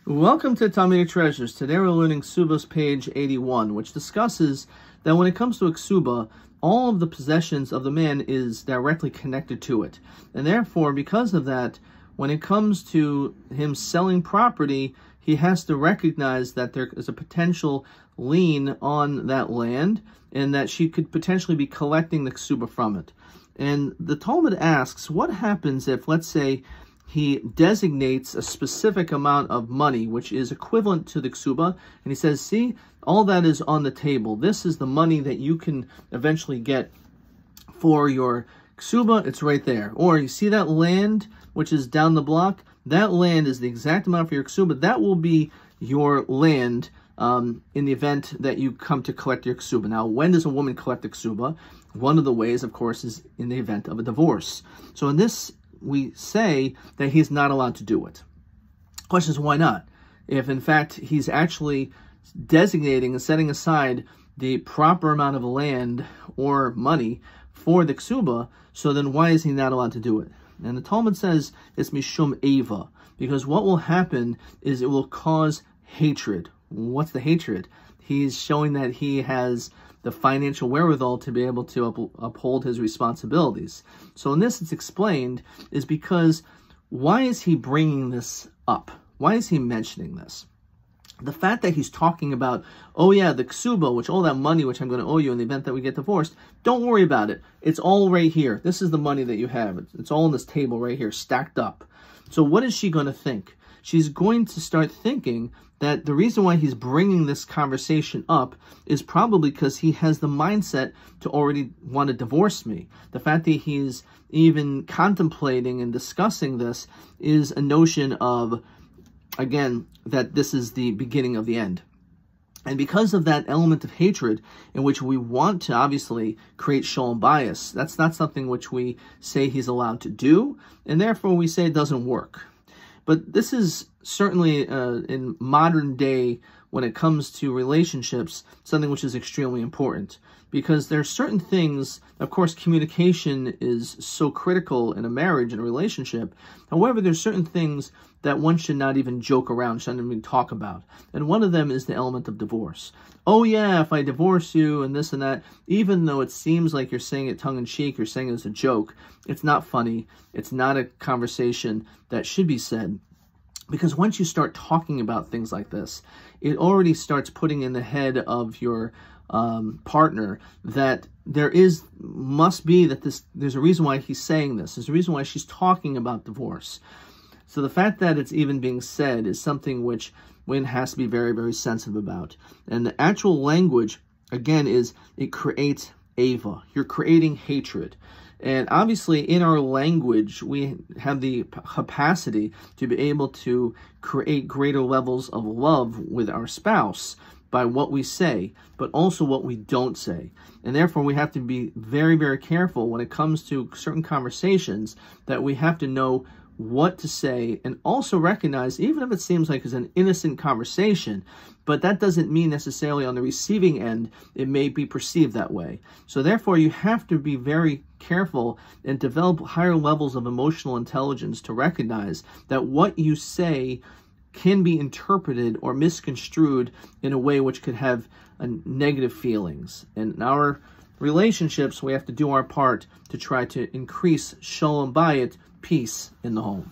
Welcome to Talmudic Treasures. Today we're learning Ksubos page 81, which discusses that when it comes to a ksuba, all of the possessions of the man is directly connected to it. And therefore, because of that, when it comes to him selling property, he has to recognize that there is a potential lien on that land and that she could potentially be collecting the ksuba from it. And the Talmud asks, what happens if, let's say, he designates a specific amount of money, which is equivalent to the ksuba, and he says, see, all that is on the table. This is the money that you can eventually get for your ksuba. It's right there. Or you see that land, which is down the block? That land is the exact amount for your ksuba. That will be your land in the event that you come to collect your ksuba. Now, when does a woman collect the ksuba? One of the ways, of course, is in the event of a divorce. So in this, we say that he's not allowed to do it. Question is, why not? If, in fact, he's actually designating and setting aside the proper amount of land or money for the ksuba, so then why is he not allowed to do it? And the Talmud says it's mishum eva, because what will happen is it will cause hatred. What's the hatred? He's showing that he has the financial wherewithal to be able to uphold his responsibilities. So in this, it's explained, is because why is he bringing this up? Why is he mentioning this? The fact that he's talking about, oh yeah, the ksuba, which all that money which I'm going to owe you in the event that we get divorced, don't worry about it. It's all right here. This is the money that you have. It's all on this table right here, stacked up. So what is she going to think? She's going to start thinking that the reason why he's bringing this conversation up is probably because he has the mindset to already want to divorce me. The fact that he's even contemplating and discussing this is a notion of, again, that this is the beginning of the end. And because of that element of hatred in which we want to obviously create shalom bias, that's not something which we say he's allowed to do, and therefore we say it doesn't work. But this is certainly in modern day, when it comes to relationships, something which is extremely important. Because there are certain things, of course, communication is so critical in a marriage and a relationship. However, there's certain things that one should not even joke around, shouldn't even talk about. And one of them is the element of divorce. Oh yeah, if I divorce you and this and that, even though it seems like you're saying it tongue-in-cheek, you're saying it as a joke, it's not funny. It's not a conversation that should be said. Because once you start talking about things like this, it already starts putting in the head of your partner that there's a reason why he's saying this. There's a reason why she's talking about divorce. So the fact that it's even being said is something which one has to be very, very sensitive about. And the actual language, again, is it creates ava. You're creating hatred. And obviously, in our language, we have the capacity to be able to create greater levels of love with our spouse by what we say, but also what we don't say. And therefore, we have to be very, very careful when it comes to certain conversations that we have to know what to say, and also recognize, even if it seems like it's an innocent conversation, but that doesn't mean necessarily on the receiving end it may be perceived that way. So therefore, you have to be very careful and develop higher levels of emotional intelligence to recognize that what you say can be interpreted or misconstrued in a way which could have negative feelings. And in our relationships, we have to do our part to try to increase shalom bayit, peace in the home.